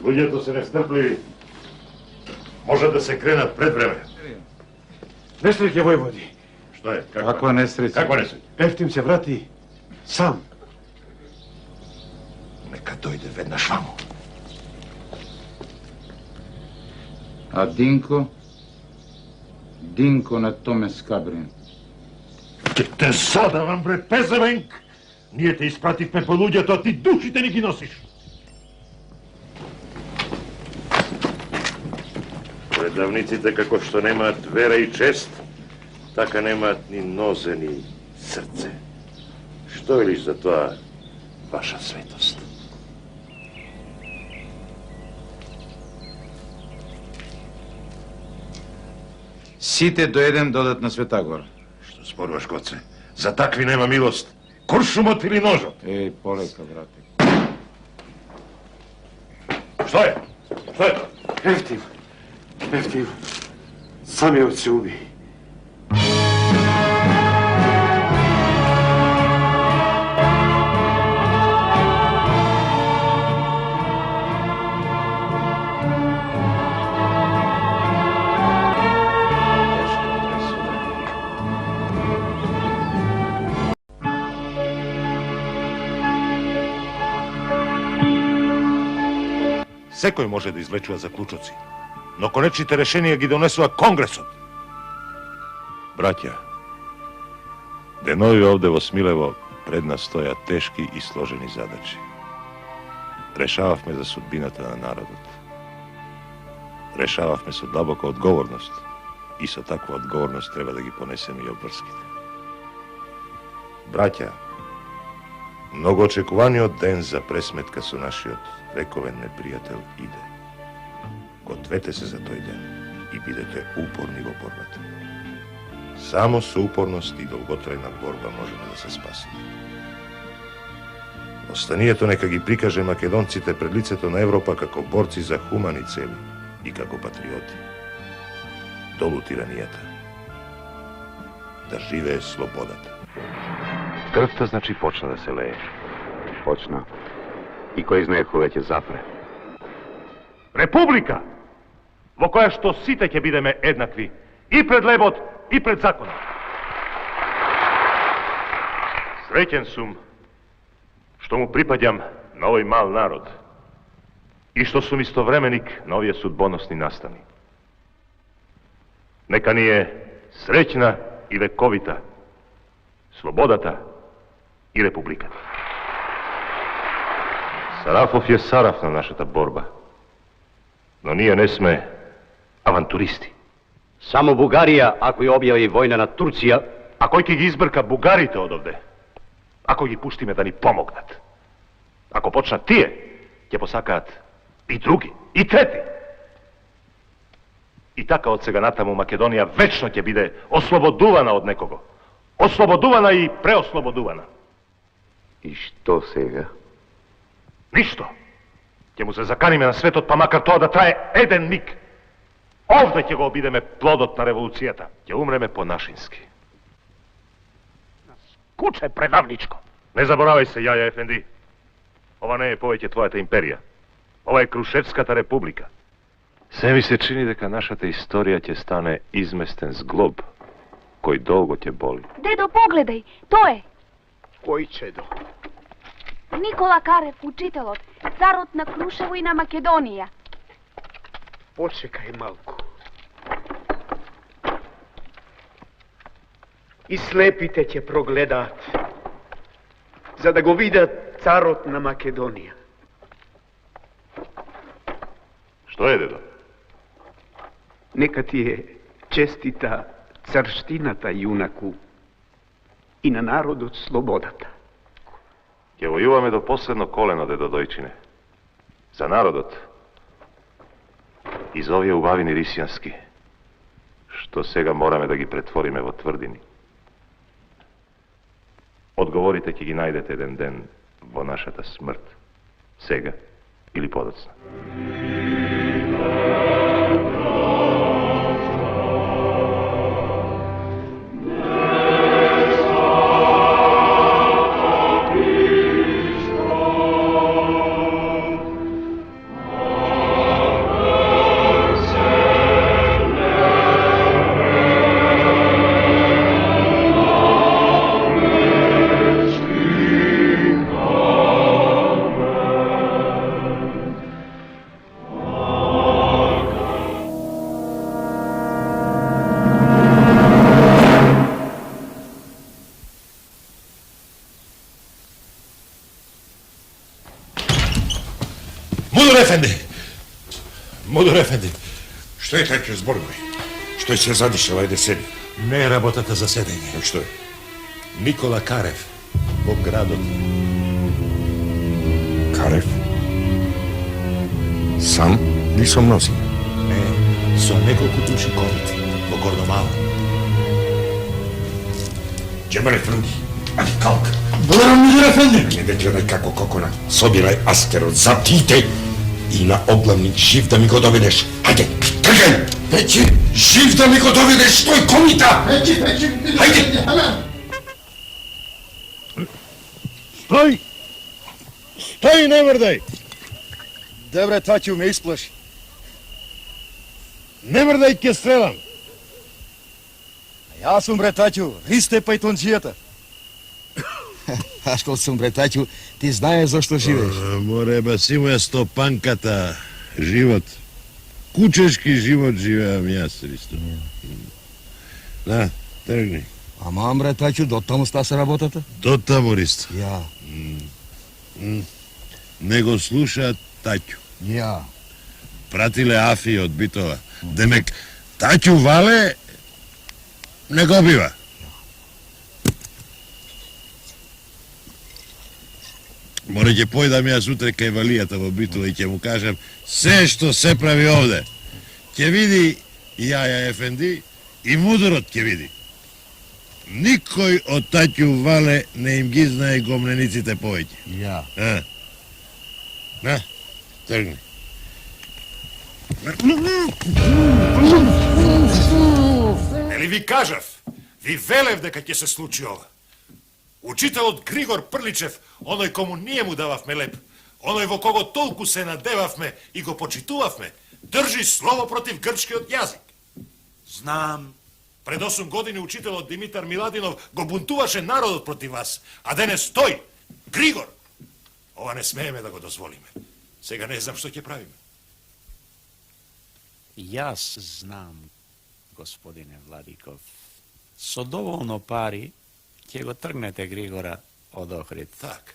Луѓето се нестрпливи. Може да се кренат пред време. Несреќа, војводи. Што е? Каква несреќа? Каква несреќа? Ефтим се врати сам. Нека дојде веднаш ваму. А Динко? Динко на томе скабрин. Ке те задавам, бре, пезевенк! Ние те испративме по луѓето, а ти душите ни ги носиш. Предавниците, како што немаат вера и чест, така немаат ни нозе, ни срце. Што велиш за тоа, ваша светост? Сите до еден додат на Светагора. Што спорваш, коце? За такви нема милост. Куршумот или ножот? Полека, брате. Што е? Што е тоа? Ефтим. Самиот се уби. Секој може да извлечува заклучоци, но конечните решенија ги донесува Конгресот. Браќа, денови овде во Смилево пред нас стоја тешки и сложени задачи. Решававме за судбината на народот. Решававме со длабока одговорност и со таква одговорност треба да ги понесеме и обврските. Браќа, многу очекуваниот ден за пресметка со нашиот вековен непријател иде. Гответе се за тој ден и бидете упорни во борбата. Само со упорност и долготрајна борба можеме да се спасиме. Останието нека ги прикаже македонците пред лицето на Европа како борци за хумани цели и како патриоти. Долу тиранијата. Да живее слободата. Крвта значи почна да се лее. Почна. И кој знае кога ќе запре. Република, во која што сите ќе бидеме еднакви, и пред лебот, и пред законот. Среќен сум што му припаѓам на овој мал народ и што сум истовременик на овие судбоносни настани. Нека ни е среќна и вековита слободата и републиката. Сарафов е сараф на нашата борба, но ние не сме авантуристи. Само Бугарија, ако ја објави војна на Турција, А кој ќе ги избрка бугарите од овде? Ако ги пуштиме да ни помогнат. Ако почнат тие, ќе посакаат и други, и трети. И така од сега натаму Македонија вечно ќе биде ослободувана од некого. Ослободувана и преослободувана. и што сега? Ништо. Ќе му се заканиме на светот, па макар тоа да трае еден миг. Овде ќе го обидеме плодот на револуцијата. Ќе умреме по-нашински. Куче предавничко. Не заборавај се, Јаја Ефенди. Ова не е повеќе твојата империја. Ова е Крушевската република. Се ми се чини дека нашата историја ќе стане изместен зглоб, кој долго ќе боли. Дедо, погледај, тој е. Кој чедо? Никола Карев, учителот, царот на Крушево и на Македонија. Почекај малку. И слепите ќе прогледаат, за да го видат царот на Македонија. Што е, дедо? Нека ти е честита царштината, јунаку, и на народот слободата. Ќе војуваме до последно колено, дедо дојчине. За народот. И за овие убавини рисијански, што сега мораме да ги претвориме во тврдини. Одговорите ќе ги најдете еден ден во нашата смрт. Сега или подоцна. Мудър Ефенди, Што е така, зборувај? Што е се задишала, ајде седи. не е работата за седење. Што е? Никола Карев, во градот. Карев? Сам или со мнози? Не, со неколку души ковити, во Горномала. Джемале Фрунги, али калка. Благодарам, Мидер Ефенди! Не да гледај како кокона. Собирај астерот за тите и на оглавник жив да ми го доведеш. Ајде, тргај! Печи! Жив да ми го доведеш, тој комита! Печи! Ајде! Стој! Стој, не мрдај! Добре, Таќу ме исплаши. Не мрдај, ќе стрелам! Јас сум бре Таќу, ви сте пајтонџијата. А што сум бре Таќу, ти знаеш зашто живееш. Море, баси му ја стопанката. Живот. Кучешки живот живеам јас, Ристо. Да, тргни. Ама бре Таќу, до таму ста се работата? До таму, Ристо. Ја. Не го слушаат Таќу. Ја. Пратиле Афи од Битова. Демек, Таќу вале, не го бива. Море ќе појдам јас утре кај Валијата во Битова и ќе му кажам се што се прави овде. Ќе види Јаја Ефенди и мудорот ќе види. Никој од Таќу вале не им ги знае гомлениците повеќе. Ја. На, тргни. Нели ви кажав? Ви велев дека ќе се случи ова. Учителот Григор Прличев, оној кому ние му дававме леп, оној во кого толку се надевавме и го почитувавме, држи слово против грчкиот јазик. Знам. Пред 8 години учителот Димитар Миладинов го бунтуваше народот против вас, а денес тој, Григор. Ова не смееме да го дозволиме. Сега не знам што ќе правиме. Јас знам, господине Владиков, со доволно пари ќе го тргнете Григора од Охрид. Така.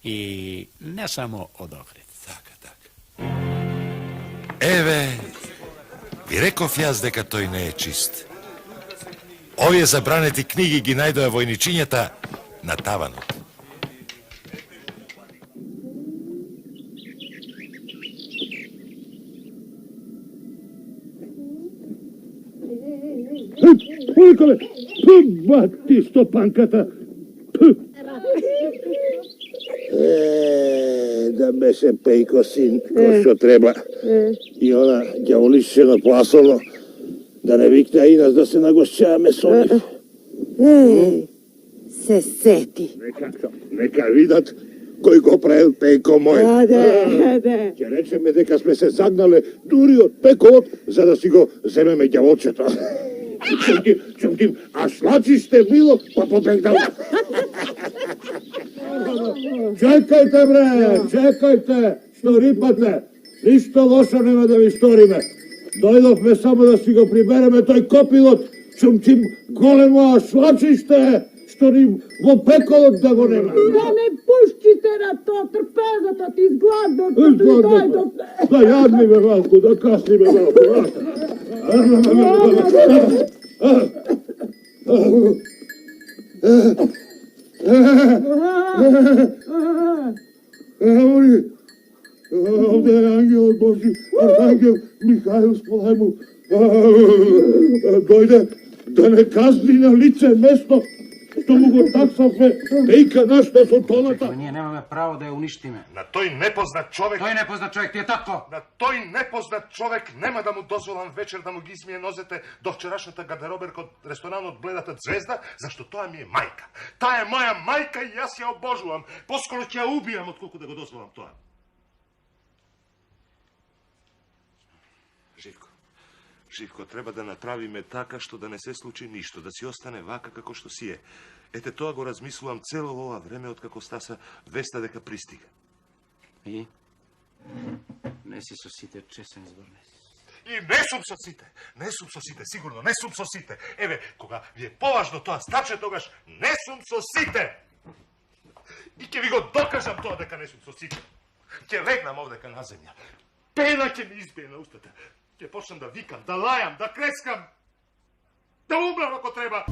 И не само од Охрид. Така. Еве, ви реков јас дека тој не е чист. Овие забранети книги ги најдоа војничињата на таванот. Николе, бати стопанката. Да беше Пејко син, кој што треба. И она ѓаволишено пасолно, да не викне и нас да се нагошчаваме со нив. Се сети. Нека видат кој го правил Пејко мој. Да. Ќе речеме дека сме се загнале дури од Пековот, за да си го земеме ѓаволчето. Чумким, а шлачиште било, па побегнал. Чекајте, бре, чекајте, што рипате. Ништо лошо нема да ви сториме. Дојдовме само да си го прибереме тој копилот. Чумким, големо, а шлачиште, што ни во Пеколот да го нема. Да не пушчите на то трпезото ти изгладното. Изгладното. Да јадниме малку, да касниме малку. Овде е ангелот Божи, архангел Михаил, сполај му. Дојде да не казни на лице место, што му го таксавме, Пејка нашата со тоната. Ние немаме право да ја уништиме. На тој непознат човек... Тој непознат човек ти е татко! На тој непознат човек нема да му дозволам вечер да му ги измие нозете до вчерашната гардероберка од ресторанот Бледата звезда, зашто тоа ми е мајка. Таа е моја мајка и јас ја обожувам. Поскоро ќе ја убијам отколку да го дозволам тоа. Живко, треба да направиме така што да не се случи ништо, да си остане вака како што си е. Ете тоа го размислувам цело ова време откако Стаса веста дека пристига. И? Не си со сите чесен збор, не си. И не сум со сите. Не сум со сите, сигурно, не сум со сите. Еве, кога ви е поважно тоа стаче, тогаш не сум со сите. И ќе ви го докажам тоа дека не сум со сите. Ќе легнам овдека на земја. Пена ќе ми избие на устата. Ќе почнам да викам, да лајам, да крескам. Да умрам ако треба.